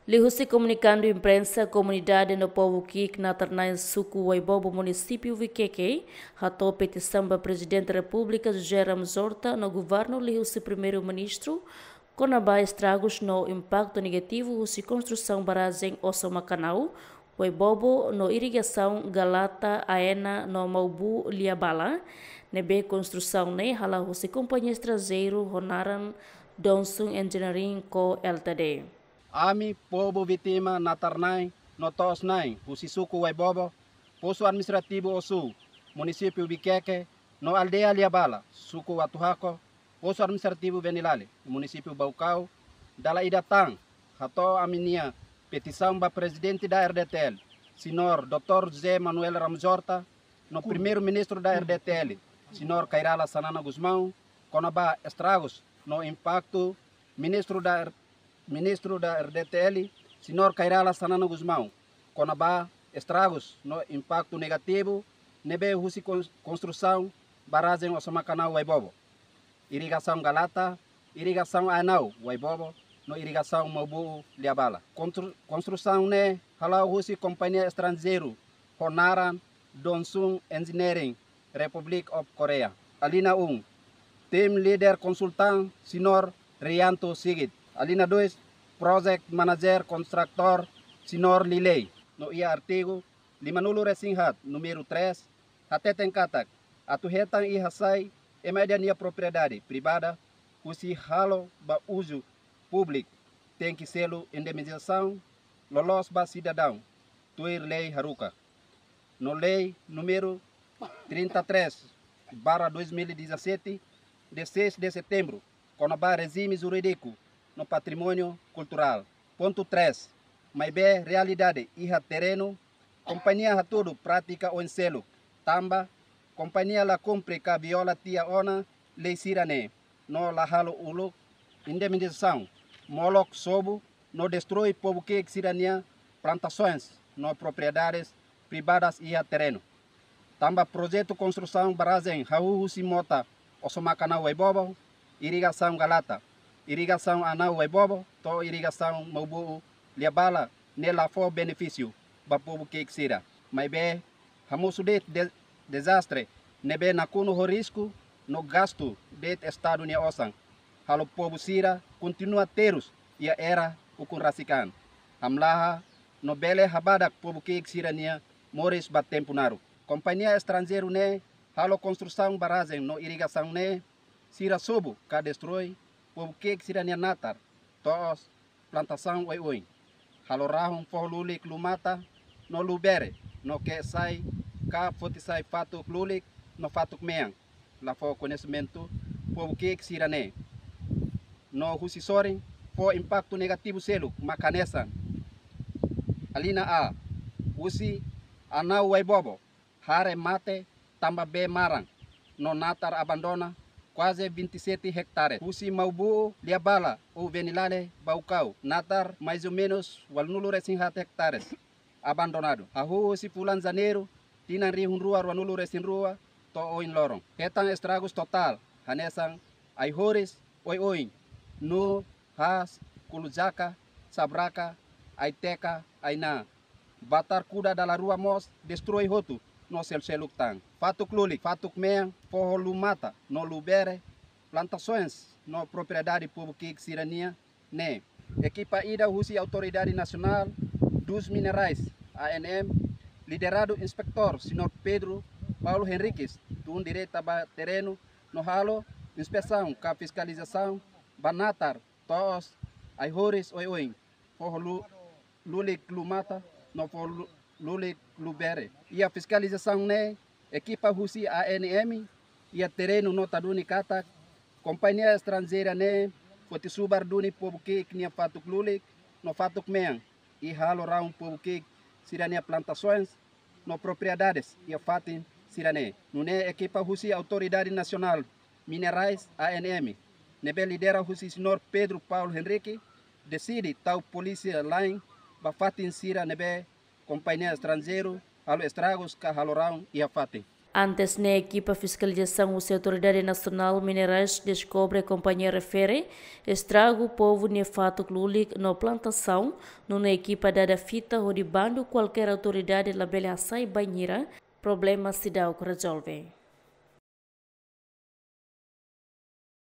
Lihusi comunicando imprensa, comunidade no povo Kik na Ternai Suku Waibobo município Viqueque, ratou petição para presidente da República José Ramos Horta no governo Lihusi primeiro-ministro, com estragos no impacto negativo se construção barragem Ossomacanau, Waibobo no irrigação Galata Aena no Maubu Liabala, nebe construção ne hala se companhia estrangeiro Honaran Donsun Engineering Co Ltd. Ami povo vítima na Tarnai, no Tosnai, o Sisuku Waibobo, posto administrativo Osu, município Biqueque, no aldeia Liabala, Suku Watuhako, posto administrativo Venilale, município Baucau, dala Idatang, rato aminia, petição para presidente da RDTL, senhor Dr. José Manuel Ramos Horta, no primeiro-ministro da RDTL, senhor Kairala Sanana Guzmão, conaba estragos no impacto, ministro da RDTL, senhor Kairala Sanana Guzmão, conaba estragos no impacto negativo, nebe husi construção, barragem Ossomacanau Waibobo, irrigação Galata, irrigação Anau Waibobo, no irrigação Maubu Liabala. Construção ne halau husi companhia estrangeiro, Honaran Donsun Engineering, Republic of Korea. Alina 1, team leader consultant, senhor Rianto Sigit. Alina 2, project manager constructor, senhor Lilei. No ia artigo, limanulo resinghat, número 3, hateten katak, atuhetan ihasai, emediania propriedade privada, husi halo ba uso público, tem que selo indemnização, lolos ba cidadão, tuir lei haruka. No lei número 33/2017, de 6 de setembro, conaba regime jurídico no patrimônio cultural. Ponto 3. Maibe realidade iha terreno, companhia hatudo prática o enselo, tamba, companhia la cumpre ka viola tia ona, lei sirane, no la halo uluk, indemnização, molok sobo, no destrói povo que sirania, plantações, no propriedades privadas iha terreno. Tamba projeto construção barragem Hahu Simota, Ossomacanau Waibobo, irrigação Galata, irrigação Anau Waibobo, to irrigação Maubu Liabala, nela for benefício, ba povo que sira. Mas be, hamusu de desastre, nebe nakuno ho risco, no gasto de estado nia osang. Halo povo sira, continua terus, ia era ukunrasikan. Hamlaha, no bele habadak povo que sira nia, mores ba tempo naru. Companhia estrangeiro ne, halo construção barragem no irrigação ne, sira sobo, ka destrói, povo que sira nia natar, toos, plantação oi. Halo rahum for lulik lumata, no lubere, no que sai, ka foti sai fatuk lulik, no fatuk meang, la for conhecimento, povo que sira ne. No husisoring, for impacto negativo selo, macanesa. Alina A, usi, anau Waibobo, hare mate, tamba be marang, no natar abandona, quase 27 hectares. Husi Maubu Liabala, ou Venilale, Baucau, natar mais ou menos 100 hectares, abandonado. Ahu si pulan janeiro, tinan rihun rua, wanulo resin rua, to oin lorong. Hetan estragos total, hanesang, aihores, oi, no, has, kulujaka, sabraka, aiteca, aina. Batar kuda dala rua mos, destrói hotu, no seluk tang. Fatuk lulik, fatuk meang, forro lumata, no lubere, plantações, no propriedade povo que sirania, ne. Equipa ida husi autoridade nacional dos minerais, ANM, liderado inspector, senhor Pedro Paulo Henriques, do direito a terreno, no halo, inspeção, com fiscalização, banatar, toos, aihores, oi, forro lulik lumata, no forro lulik lubere. E a fiscalização ne, equipa husi ANM, e a terreno no taduni katak, companhia estrangeira ne, foti subar duni povo que nia fatuk lulik, no fatuk meang, e halo raum povo que sirania plantações, no propriedades, e a fatin sirane. Nune equipa husi autoridade nacional, minerais ANM, nebe lidera husi senhor Pedro Paulo Henrique, decide tal polícia line, bafatin sira nebe, companhia estrangeiro, halo estragos ka halo raum e a fatin. Antes, na equipa fiscalização, a Autoridade Nacional Minerais descobre a companhia refere estrago o povo ne fato clulic na plantação, numa equipa dada fita ou de bando qualquer autoridade labelha sai banheira, problema se dá o que resolve.